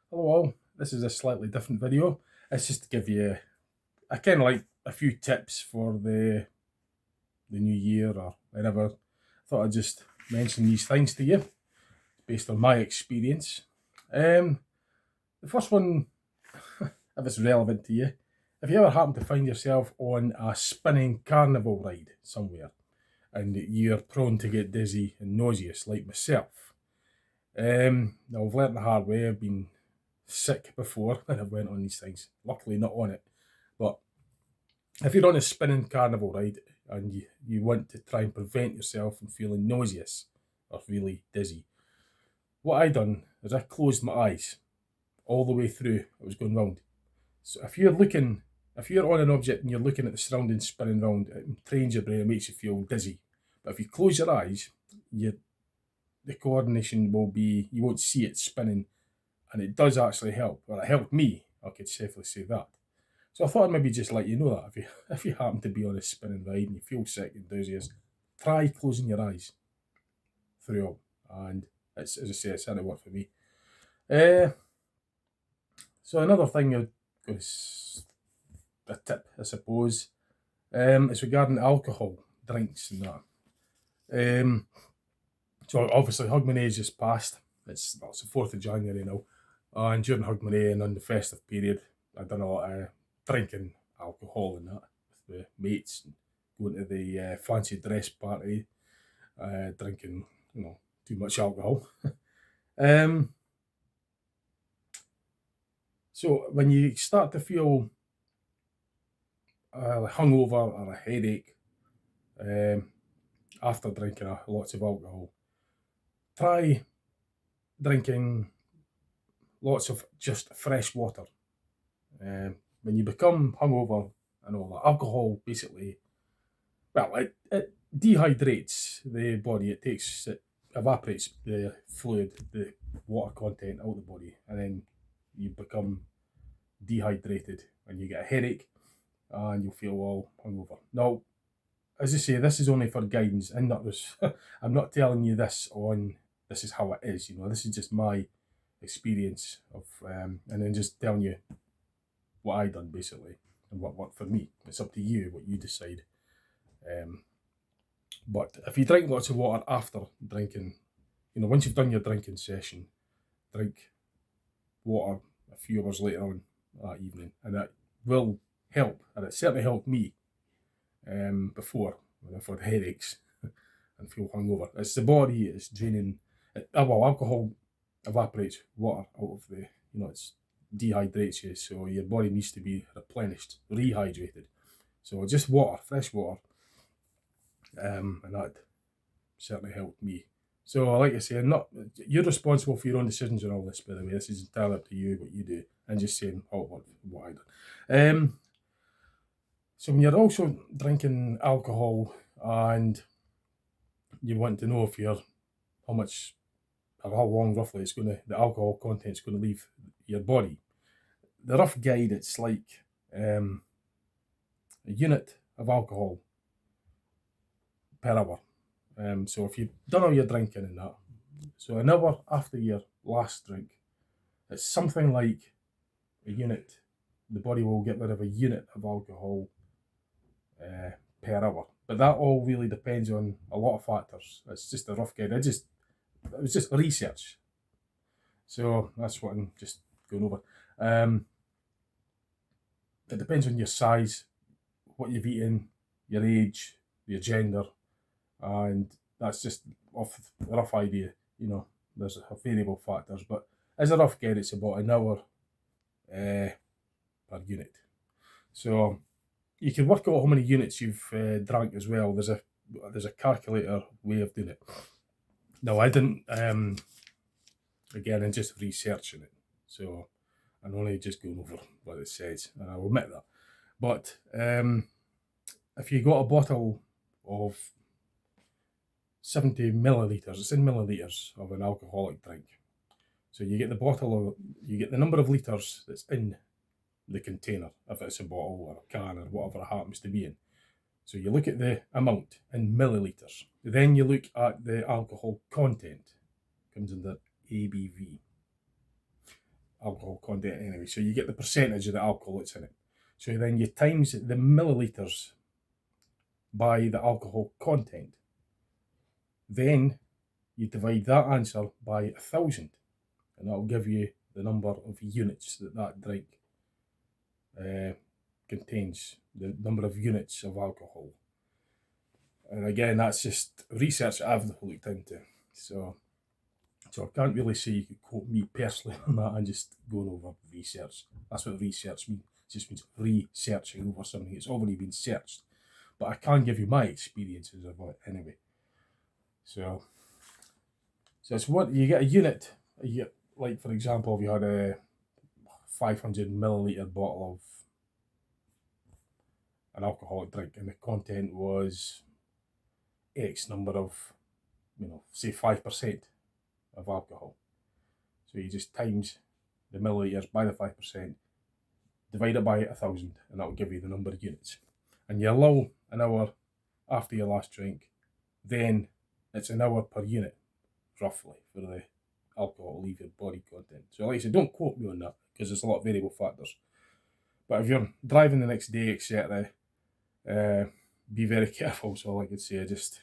Hello all, this is a slightly different video. It's just to give you a kind of like a few tips for the new year or whenever. Thought I'd just mention these things to you based on my experience. The first one, if it's relevant to you, if you ever happen to find yourself on a spinning carnival ride somewhere and you're prone to get dizzy and nauseous like myself. Now I've learnt the hard way. I've been sick before when I've went on these things. Luckily not on it. But if you're on a spinning carnival ride and you want to try and prevent yourself from feeling nauseous or really dizzy, what I done is I closed my eyes all the way through. I was going round. So if you're on an object and you're looking at the surroundings spinning round, it trains your brain, it makes you feel dizzy. But if you close your eyes, the coordination will be, you won't see it spinning, and it does actually help. Well, it helped me, I could safely say that. So I thought I'd maybe just let you know that if you happen to be on a spinning ride and you feel sick and dizzy, try closing your eyes through and it's, as I say, it certainly worked for me. So another thing, a tip, I suppose, is regarding alcohol, drinks and that. So obviously Hogmanay just passed. It's the 4th of January now. And during Hogmanay and on the festive period, I've done a lot of drinking alcohol and that with the mates, and going to the fancy dress party, drinking, too much alcohol. So when you start to feel hungover or a headache after drinking lots of alcohol, try drinking lots of just fresh water. When you become hungover and all that, alcohol basically, well, it dehydrates the body. It evaporates the fluid, the water content out of the body, and then you become dehydrated and you get a headache and you'll feel all hungover. Now, as I say, this is only for guidance, and not this. I'm not telling you this is how it is. This is just my experience of, and then just telling you what I done basically and what worked for me. It's up to you what you decide. But if you drink lots of water after drinking, once you've done your drinking session, drink water a few hours later on that evening, and that will help. And it certainly helped me before when I've had headaches and feel hungover. It's the body is draining. Alcohol evaporates water out of the, it's dehydrates you, so your body needs to be replenished, rehydrated. So just water, fresh water, and that certainly helped me. So, like I say, you're responsible for your own decisions and all this. By the way, this is entirely up to you what you do, and just saying what I done. So when you're also drinking alcohol and you want to know if how much or how long roughly the alcohol content's going to leave your body, the rough guide, it's like a unit of alcohol per hour. So if you've done all your drinking and that, so an hour after your last drink, it's something like a unit. The body will get rid of a unit of alcohol per hour. But that all really depends on a lot of factors. It's just a rough guide. It was just research. So that's what I'm just going over. It depends on your size, what you've eaten, your age, your gender, and that's just off a rough idea. There's a variable factors, but as a rough guide, it's about an hour per unit. So you can work out how many units you've drank as well. There's a calculator way of doing it. No, I didn't. Again, I'm just researching it, so I'm only just going over what it says, and I'll admit that. But if you got a bottle of 70 milliliters, it's in milliliters of an alcoholic drink. So you get you get the number of liters that's in the container, if it's a bottle or a can or whatever it happens to be in. So you look at the amount in milliliters. Then you look at the alcohol content. Comes under ABV. alcohol content anyway. So you get the percentage of the alcohol that's in it. So then you times the millilitres by the alcohol content. Then you divide that answer by 1,000, and that'll give you the number of units that drink contains, the number of units of alcohol. And again, that's just research I've looked into. So I can't really say you could quote me personally on that. I'm just going over research. That's what research means. It just means researching over something that's already been searched. But I can give you my experiences of it anyway. So it's what you get a unit. You get, like, for example, if you had a 500 milliliter bottle of an alcoholic drink and the content was X number of, say 5% of alcohol. So you just times the milliliters by the 5%, divide it by 1,000, and that'll give you the number of units. And you allow an hour after your last drink, then it's an hour per unit, roughly, for the alcohol leave your body content. So like I said, don't quote me on that, because there's a lot of variable factors. But if you're driving the next day, etc., be very careful. So like I say, just,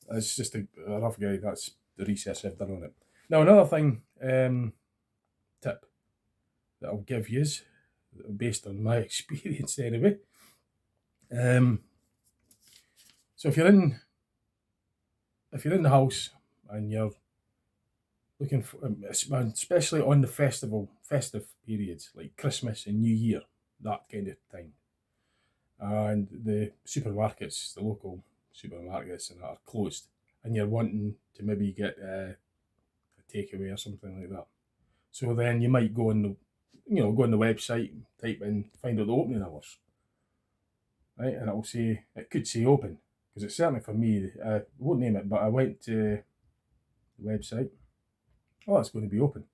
it's just a rough guide. That's the research I've done on it. Now, another thing, tip that I'll give you is, based on my experience anyway. So if you're in the house and you're looking for, especially on the festive periods like Christmas and New Year, that kind of time, and the supermarkets, the local supermarkets, and that are closed, and you're wanting to maybe get a takeaway or something like that. So then you might go on the website, type in, find out the opening hours, right? And it could say open, because it's certainly for me, I won't name it, but I went to the website. Oh, it's going to be open.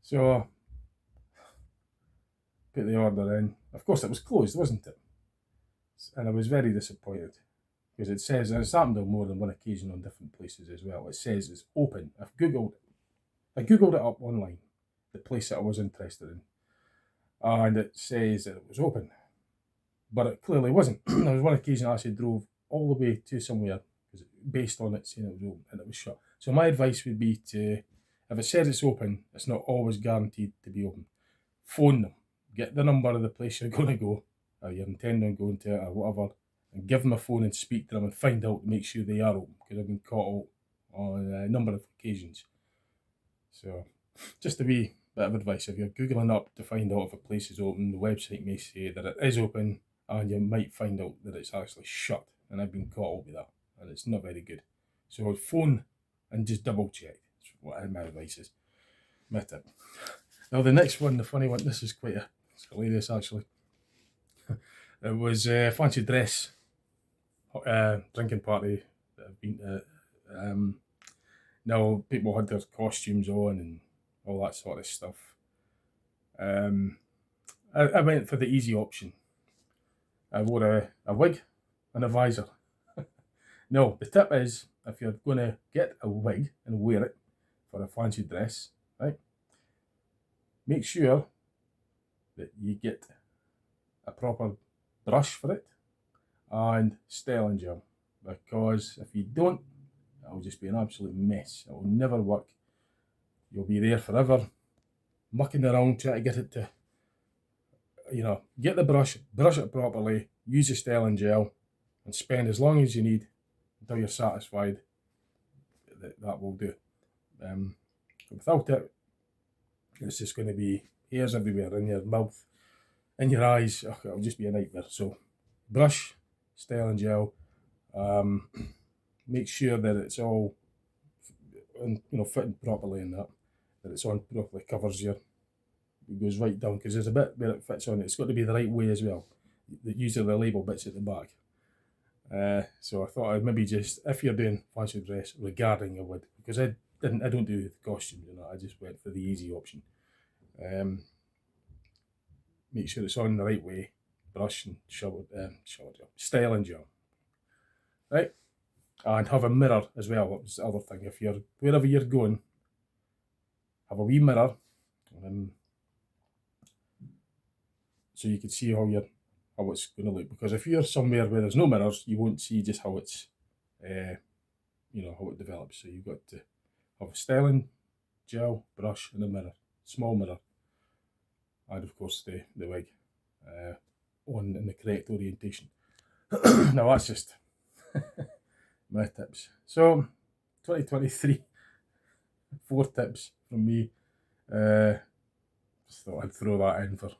So put the order in. Of course, it was closed, wasn't it? And I was very disappointed, because it says, and it's happened on more than one occasion on different places as well, it says it's open. I googled it up online, the place that I was interested in, and it says that it was open, but it clearly wasn't. There was one occasion I actually drove all the way to somewhere, because based on it saying it was open, and it was shut. So my advice would be to, if it says it's open, it's not always guaranteed to be open. Phone them, get the number of the place you're going to go, or you're intending on going to it, or whatever, and give them a phone and speak to them and find out, make sure they are open, because I've been caught out on a number of occasions. So just a wee bit of advice, if you're Googling up to find out if a place is open, the website may say that it is open, and you might find out that it's actually shut, and I've been caught out with that, and it's not very good. So phone and just double check. That's what my advice is. My tip. Now the next one, the funny one, this is it's hilarious actually. It was a fancy dress drinking party that I've been to. Now people had their costumes on and all that sort of stuff. I went for the easy option. I wore a wig and a visor. No, the tip is, if you're going to get a wig and wear it for a fancy dress, right, make sure that you get a proper brush for it and styling gel, because if you don't, it'll just be an absolute mess. It will never work. You'll be there forever mucking around trying to get it to, get the brush it properly, use the styling gel, and spend as long as you need until you're satisfied that will do. Without it, it's just going to be hairs everywhere, in your mouth, in your eyes. It'll just be a nightmare. So brush, styling gel, make sure that it's all fitting properly, and that it's on properly, covers it goes right down, because there's a bit where it fits on. It's got to be the right way as well. Usually the label bits at the back. So I thought I'd maybe just, if you're doing fancy dress regarding a wig, because I don't do the costumes, I just went for the easy option. Make sure it's on the right way, brush and shower gel, styling gel, right? And have a mirror as well. That was the other thing. If you're wherever you're going, have a wee mirror So you can see how it's going to look. Because if you're somewhere where there's no mirrors, you won't see just how it's, how it develops. So you've got to have a styling gel, brush, and a mirror, small mirror, and of course the wig on in the correct orientation. Now that's just my tips. So 2023, 4 tips from me. Just thought I'd throw that in for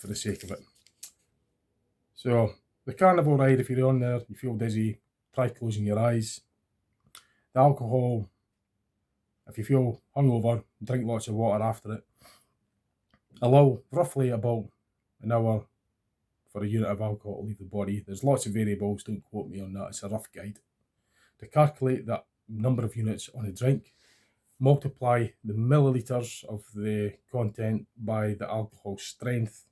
the sake of it. So the carnival ride, if you're on there, you feel dizzy, try closing your eyes. The alcohol, if you feel hungover, drink lots of water after it. Allow roughly about an hour for a unit of alcohol to leave the body. There's lots of variables, don't quote me on that, it's a rough guide. To calculate that number of units on a drink, multiply the millilitres of the content by the alcohol strength.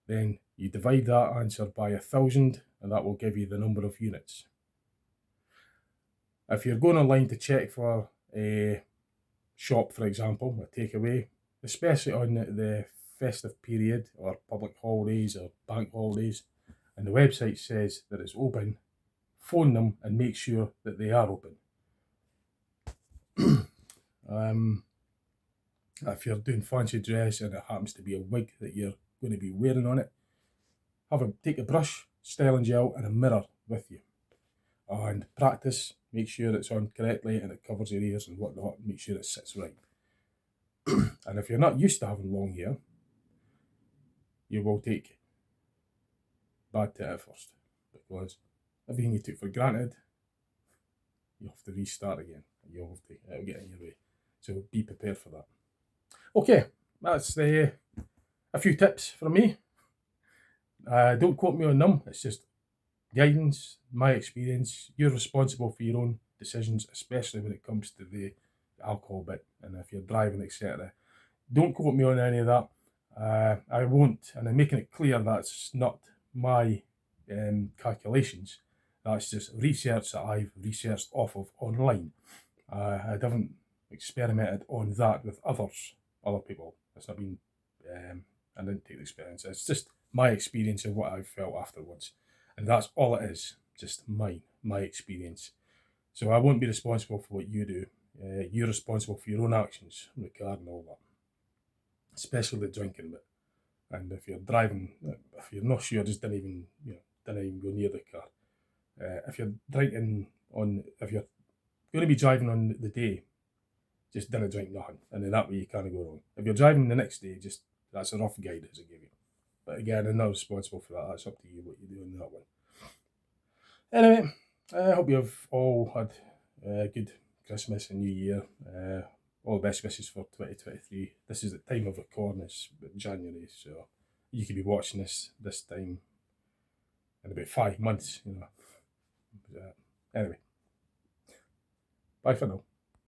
Then you divide that answer by 1,000 and that will give you the number of units. If you're going online to check for a shop, for example, a takeaway, especially on the festive period or public holidays or bank holidays, and the website says that it's open, phone them and make sure that they are open. If you're doing fancy dress and it happens to be a wig that you're going to be wearing on it, take a brush, styling gel and a mirror with you and practice. Make sure it's on correctly and it covers your ears and whatnot. Make sure it sits right. And if you're not used to having long hair, you will take bad to it first, because everything you took for granted, you have to restart again. It'll get in your way. So be prepared for that. Okay, that's a few tips from me. Don't quote me on them. It's just guidance, my experience. You're responsible for your own decisions, especially when it comes to the alcohol bit. And if you're driving, etc., don't quote me on any of that. I won't, and I'm making it clear that's not my calculations. That's just research that I've researched off of online. I haven't experimented on that with other people. It's not been, I didn't take the experience. It's just my experience of what I've felt afterwards. And that's all it is, just my experience. So I won't be responsible for what you do. You're responsible for your own actions regarding all that, especially the drinking bit. And if you're driving, if you're not sure, just don't even go near the car. If you're drinking if you're going to be driving on the day, just don't drink nothing, and then that way you can't go wrong. If you're driving the next day, that's a rough guide as I give you. But again, I'm not responsible for that. That's up to you what you do on that one. Anyway, I hope you've all had a good Christmas and New Year. All the best wishes for 2023. This is the time of recording, it's January, so you could be watching this time in about 5 months, Anyway, bye for now.